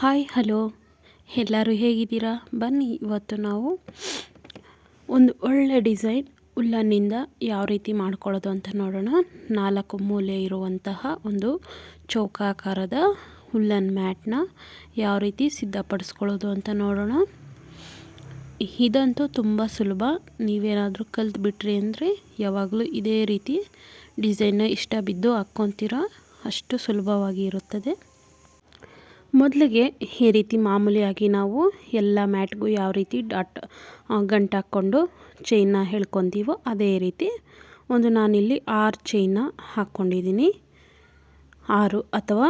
Hi hello, ಎಲ್ಲರೂ ಹೇಗಿದ್ದೀರಾ? ಬನ್ನಿ ಇವತ್ತು ನಾವು ಒಂದು ಒಳ್ಳೆ ಡಿಸೈನ್ ಉಲ್ಲನ್ನಿಂದ ಯಾವ ರೀತಿ ಮಾಡ್ಕೊಳ್ಳೋದು ಅಂತ ನೋಡೋಣ. 4 ಮೂಲೆ ಇರುವಂತಹ ಒಂದು ಚೌಕಾಕಾರದ ಉಲ್ಲನ್ ಮ್ಯಾಟ್ನ ಯಾವ ರೀತಿ ಸಿದ್ಧಪಡಿಸ್ಕೊಳ್ಳೋದು ಅಂತ ನೋಡೋಣ. ಇದಂತೂ ತುಂಬ ಸುಲಭ. ನೀವೇನಾದರೂ ಕಲ್ತ್ಬಿಟ್ರಿ ಅಂದರೆ ಯಾವಾಗಲೂ ಇದೇ ರೀತಿ ಡಿಸೈನ್ನ ಇಷ್ಟ ಬಿದ್ದು ಹಾಕ್ಕೊತೀರಾ. ಅಷ್ಟು ಸುಲಭವಾಗಿ ಇರುತ್ತದೆ. ಮೊದಲಿಗೆ ಈ ರೀತಿ ಮಾಮೂಲಿಯಾಗಿ ನಾವು ಎಲ್ಲ ಮ್ಯಾಟ್ಗೂ ಯಾವ ರೀತಿ ಗಂಟು ಹಾಕ್ಕೊಂಡು ಚೈನ್ನ ಹೇಳ್ಕೊತೀವೋ ಅದೇ ರೀತಿ ನಾನಿಲ್ಲಿ 6 ಚೈನ್ನ ಹಾಕ್ಕೊಂಡಿದ್ದೀನಿ. 6 ಅಥವಾ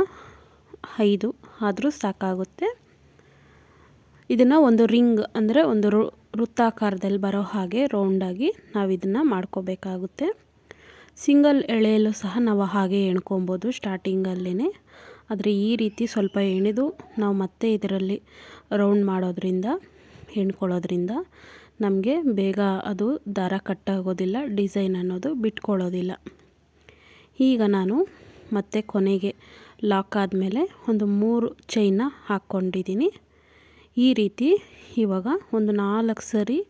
5 ಆದರೂ ಸಾಕಾಗುತ್ತೆ. ಇದನ್ನು ಒಂದು ರಿಂಗ್ ಅಂದರೆ ಒಂದು ವೃತ್ತಾಕಾರದಲ್ಲಿ ಬರೋ ಹಾಗೆ ರೌಂಡಾಗಿ ನಾವು ಇದನ್ನು ಮಾಡ್ಕೋಬೇಕಾಗುತ್ತೆ. ಸಿಂಗಲ್ ಎಳೆಯಲು ಸಹ ನಾವು ಹಾಗೆ ಎಣ್ಕೊಬೋದು ಸ್ಟಾರ್ಟಿಂಗಲ್ಲೇ. ಆದರೆ ಈ ರೀತಿ ಸ್ವಲ್ಪ ಎಣೆದು ನಾವು ಮತ್ತೆ ಇದರಲ್ಲಿ ರೌಂಡ್ ಮಾಡೋದ್ರಿಂದ ಎಣ್ಕೊಳ್ಳೋದ್ರಿಂದ ನಮಗೆ ಬೇಗ ಅದು ದಾರ ಕಟ್ಟಾಗೋದಿಲ್ಲ, ಡಿಸೈನ್ ಅನ್ನೋದು ಬಿಟ್ಕೊಳ್ಳೋದಿಲ್ಲ. ಈಗ ನಾನು ಮತ್ತೆ ಕೊನೆಗೆ ಲಾಕ್ ಆದಮೇಲೆ ಒಂದು 3 ಚೈನ್ನ ಹಾಕ್ಕೊಂಡಿದ್ದೀನಿ. ಈ ರೀತಿ ಇವಾಗ ಒಂದು 4 ಸರಿ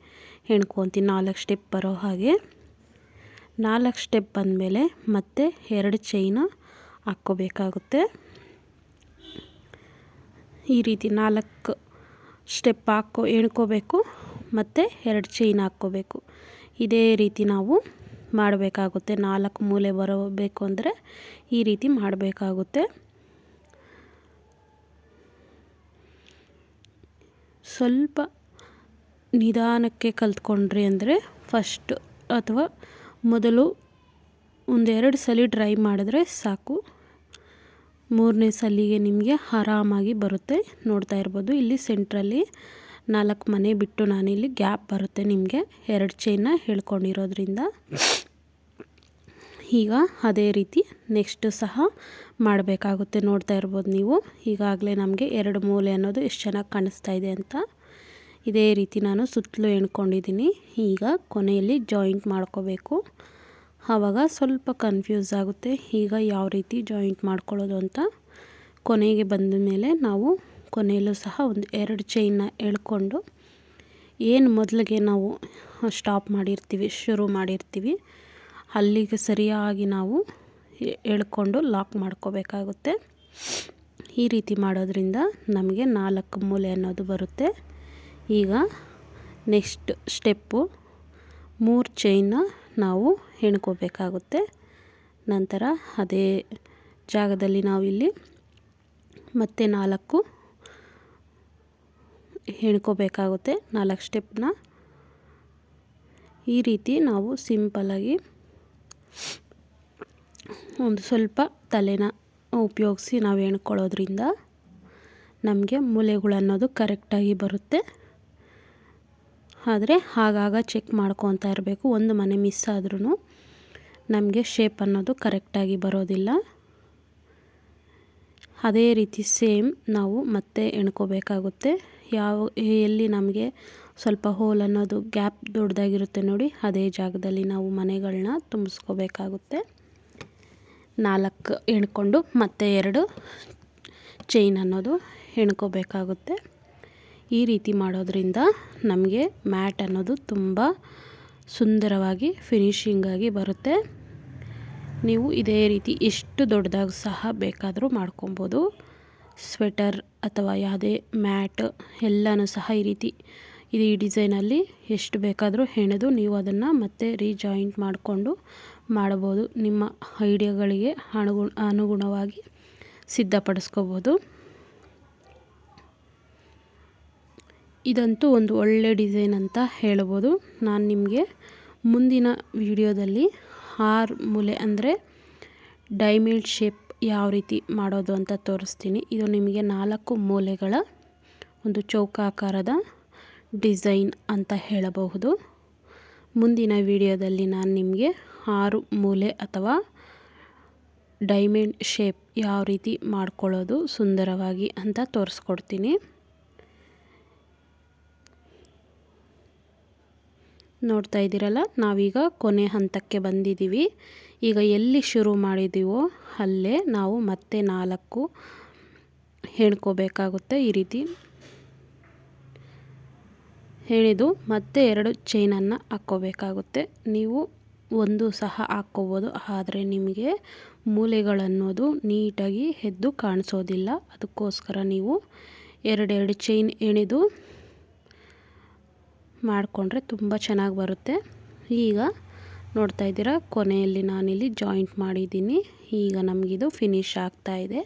ಎಣ್ಕೊತೀನಿ, 4 ಸ್ಟೆಪ್ ಬರೋ ಹಾಗೆ. 4 ಸ್ಟೆಪ್ ಬಂದಮೇಲೆ ಮತ್ತೆ 2 ಚೈನ ಹಾಕ್ಕೋಬೇಕಾಗುತ್ತೆ. ಈ ರೀತಿ 4 ಸ್ಟೆಪ್ ಎಣ್ಕೋಬೇಕು, ಮತ್ತು 2 ಚೈನ್ ಹಾಕ್ಕೋಬೇಕು. ಇದೇ ರೀತಿ ನಾವು ಮಾಡಬೇಕಾಗುತ್ತೆ. 4 ಮೂಲೆ ಬರಬೇಕು ಅಂದರೆ ಈ ರೀತಿ ಮಾಡಬೇಕಾಗುತ್ತೆ. ಸ್ವಲ್ಪ ನಿಧಾನಕ್ಕೆ ಕಲ್ತ್ಕೊಂಡ್ರಿ ಅಂದರೆ ಫಸ್ಟ್ ಅಥವಾ ಮೊದಲು 1-2 ಸಲ ಟ್ರೈ ಮಾಡಿದ್ರೆ ಸಾಕು. 3ನೇ ಸಲಿಗೆ ನಿಮಗೆ ಆರಾಮಾಗಿ ಬರುತ್ತೆ. ನೋಡ್ತಾ ಇರ್ಬೋದು, ಇಲ್ಲಿ ಸೆಂಟ್ರಲ್ಲಿ 4 ಮನೆ ಬಿಟ್ಟು ನಾನಿಲ್ಲಿ ಗ್ಯಾಪ್ ಬರುತ್ತೆ ನಿಮಗೆ 2 ಚೈನ್ನ ಹೇಳ್ಕೊಂಡಿರೋದ್ರಿಂದ. ಈಗ ಅದೇ ರೀತಿ ನೆಕ್ಸ್ಟ್ ಸಹ ಮಾಡಬೇಕಾಗುತ್ತೆ. ನೋಡ್ತಾ ಇರ್ಬೋದು ನೀವು, ಈಗಾಗಲೇ ನಮಗೆ 2 ಮೂಲೆ ಅನ್ನೋದು ಎಷ್ಟು ಚೆನ್ನಾಗಿ ಕಾಣಿಸ್ತಾ ಇದೆ ಅಂತ. ಇದೇ ರೀತಿ ನಾನು ಸುತ್ತಲೂ ಎಣ್ಕೊಂಡಿದ್ದೀನಿ. ಈಗ ಕೊನೆಯಲ್ಲಿ ಜಾಯಿಂಟ್ ಮಾಡ್ಕೋಬೇಕು. ಆವಾಗ ಸ್ವಲ್ಪ ಕನ್ಫ್ಯೂಸ್ ಆಗುತ್ತೆ, ಈಗ ಯಾವ ರೀತಿ ಜಾಯಿಂಟ್ ಮಾಡ್ಕೊಳ್ಳೋದು ಅಂತ. ಕೊನೆಗೆ ಬಂದ ಮೇಲೆ ನಾವು ಕೊನೆಯಲ್ಲೂ ಸಹ 2 ಚೈನ್ನ ಎಳ್ಕೊಂಡು ಏನು ಮೊದಲಿಗೆ ನಾವು ಸ್ಟಾಪ್ ಮಾಡಿರ್ತೀವಿ, ಶುರು ಮಾಡಿರ್ತೀವಿ, ಅಲ್ಲಿಗೆ ಸರಿಯಾಗಿ ನಾವು ಎಳ್ಕೊಂಡು ಲಾಕ್ ಮಾಡ್ಕೋಬೇಕಾಗುತ್ತೆ. ಈ ರೀತಿ ಮಾಡೋದ್ರಿಂದ ನಮಗೆ 4 ಮೂಲೆ ಅನ್ನೋದು ಬರುತ್ತೆ. ಈಗ ನೆಕ್ಸ್ಟ್ ಸ್ಟೆಪ್ಪು 3 ಚೈನ್ನ ನಾವು ಎಣ್ಕೋಬೇಕಾಗುತ್ತೆ. ನಂತರ ಅದೇ ಜಾಗದಲ್ಲಿ ನಾವಿಲ್ಲಿ ಮತ್ತೆ 4 ಎಣ್ಕೋಬೇಕಾಗುತ್ತೆ, 4 ಸ್ಟೆಪ್ನ. ಈ ರೀತಿ ನಾವು ಸಿಂಪಲ್ಲಾಗಿ ಒಂದು ಸ್ವಲ್ಪ ತಲೆನ ಉಪಯೋಗಿಸಿ ನಾವು ಎಣ್ಕೊಳ್ಳೋದ್ರಿಂದ ನಮಗೆ ಮೂಲೆಗಳನ್ನೋದು ಕರೆಕ್ಟಾಗಿ ಬರುತ್ತೆ. ಆದರೆ ಆಗಾಗ ಚೆಕ್ ಮಾಡ್ಕೊತಾ ಇರಬೇಕು. ಒಂದು ಮನೆ ಮಿಸ್ ಆದ್ರೂ ನಮಗೆ ಶೇಪ್ ಅನ್ನೋದು ಕರೆಕ್ಟಾಗಿ ಬರೋದಿಲ್ಲ. ಅದೇ ರೀತಿ ಸೇಮ್ ನಾವು ಮತ್ತೆ ಎಣ್ಕೋಬೇಕಾಗುತ್ತೆ. ಎಲ್ಲಿ ನಮಗೆ ಸ್ವಲ್ಪ ಹೋಲ್ ಅನ್ನೋದು ಗ್ಯಾಪ್ ದೊಡ್ಡದಾಗಿರುತ್ತೆ ನೋಡಿ, ಅದೇ ಜಾಗದಲ್ಲಿ ನಾವು ಮನೆಗಳನ್ನ ತುಂಬಿಸ್ಕೋಬೇಕಾಗುತ್ತೆ. 4 ಎಣ್ಕೊಂಡು ಮತ್ತೆ 2 ಚೈನ್ ಅನ್ನೋದು ಎಣ್ಕೋಬೇಕಾಗುತ್ತೆ. ಈ ರೀತಿ ಮಾಡೋದ್ರಿಂದ ನಮಗೆ ಮ್ಯಾಟ್ ಅನ್ನೋದು ತುಂಬ ಸುಂದರವಾಗಿ ಫಿನಿಶಿಂಗಾಗಿ ಬರುತ್ತೆ. ನೀವು ಇದೇ ರೀತಿ ಎಷ್ಟು ದೊಡ್ಡದಾಗಿ ಸಹ ಬೇಕಾದರೂ ಮಾಡ್ಕೊಬೋದು. ಸ್ವೆಟರ್ ಅಥವಾ ಯಾವುದೇ ಮ್ಯಾಟ್ ಎಲ್ಲನೂ ಸಹ ಈ ರೀತಿ ಈ ಡಿಸೈನಲ್ಲಿ ಎಷ್ಟು ಬೇಕಾದರೂ ಹೆಣೆದು ನೀವು ಅದನ್ನು ಮತ್ತೆ ರೀಜಾಯಿಂಟ್ ಮಾಡಿಕೊಂಡು ಮಾಡ್ಬೋದು. ನಿಮ್ಮ ಐಡಿಯಾಗಳಿಗೆ ಅನುಗುಣವಾಗಿ ಸಿದ್ಧಪಡಿಸ್ಕೋಬೋದು. ಇದಂತೂ ಒಂದು ಒಳ್ಳೆ ಡಿಸೈನ್ ಅಂತ ಹೇಳ್ಬೋದು. ನಾನು ನಿಮಗೆ ಮುಂದಿನ ವಿಡಿಯೋದಲ್ಲಿ 6 ಮೂಲೆ ಅಂದರೆ ಡೈಮಂಡ್ ಶೇಪ್ ಯಾವ ರೀತಿ ಮಾಡೋದು ಅಂತ ತೋರಿಸ್ತೀನಿ. ಇದು ನಿಮಗೆ 4 ಮೂಲೆಗಳ ಒಂದು ಚೌಕಾಕಾರದ ಡಿಸೈನ್ ಅಂತ ಹೇಳಬಹುದು. ಮುಂದಿನ ವಿಡಿಯೋದಲ್ಲಿ ನಾನು ನಿಮಗೆ 6 ಮೂಲೆ ಅಥವಾ ಡೈಮಂಡ್ ಶೇಪ್ ಯಾವ ರೀತಿ ಮಾಡ್ಕೊಳ್ಳೋದು ಸುಂದರವಾಗಿ ಅಂತ ತೋರಿಸ್ಕೊಡ್ತೀನಿ. ನೋಡ್ತಾ ಇದ್ದೀರಲ್ಲ, ನಾವೀಗ ಕೊನೆ ಹಂತಕ್ಕೆ ಬಂದಿದ್ದೀವಿ. ಈಗ ಎಲ್ಲಿ ಶುರು ಮಾಡಿದ್ದೀವೋ ಅಲ್ಲೇ ನಾವು ಮತ್ತೆ 4 ಹೆಣ್ಕೋಬೇಕಾಗುತ್ತೆ. ಈ ರೀತಿ ಹೆಣೆದು ಮತ್ತೆ 2 ಚೈನನ್ನು ಹಾಕ್ಕೋಬೇಕಾಗುತ್ತೆ. ನೀವು ಒಂದು ಸಹ ಹಾಕ್ಕೋಬೋದು, ಆದರೆ ನಿಮಗೆ ಮೂಲೆಗಳನ್ನೋದು ನೀಟಾಗಿ ಎದ್ದು ಕಾಣಿಸೋದಿಲ್ಲ. ಅದಕ್ಕೋಸ್ಕರ ನೀವು 2 ಚೈನ್ ಎಣೆದು ಮಾಡಿಕೊಂಡ್ರೆ ತುಂಬ ಚೆನ್ನಾಗಿ ಬರುತ್ತೆ. ಈಗ ನೋಡ್ತಾ ಇದ್ದೀರಾ, ಕೊನೆಯಲ್ಲಿ ನಾನಿಲ್ಲಿ ಜಾಯಿಂಟ್ ಮಾಡಿದ್ದೀನಿ. ಈಗ ನಮಗಿದು ಫಿನಿಶ್ ಆಗ್ತಾ ಇದೆ.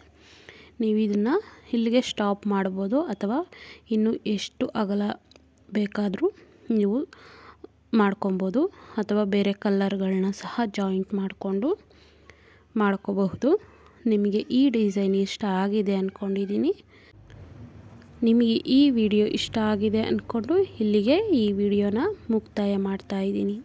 ನೀವು ಇದನ್ನು ಇಲ್ಲಿಗೆ ಸ್ಟಾಪ್ ಮಾಡ್ಬೋದು, ಅಥವಾ ಇನ್ನು ಎಷ್ಟು ಅಗಲ ಬೇಕಾದರೂ ನೀವು ಮಾಡ್ಕೊಬೋದು, ಅಥವಾ ಬೇರೆ ಕಲ್ಲರ್ಗಳನ್ನ ಸಹ ಜಾಯಿಂಟ್ ಮಾಡಿಕೊಂಡು ಮಾಡ್ಕೋಬಹುದು. ನಿಮಗೆ ಈ ಡಿಸೈನ್ ಇಷ್ಟ ಆಗಿದೆ ಅಂದ್ಕೊಂಡಿದ್ದೀನಿ. ನಿಮಗೆ ಈ ವಿಡಿಯೋ ಇಷ್ಟ ಆಗಿದೆ ಅಂದ್ಕೊಂಡು ಇಲ್ಲಿಗೆ ಈ ವಿಡಿಯೋನ ಮುಕ್ತಾಯ ಮಾಡ್ತಾ ಇದ್ದೀನಿ.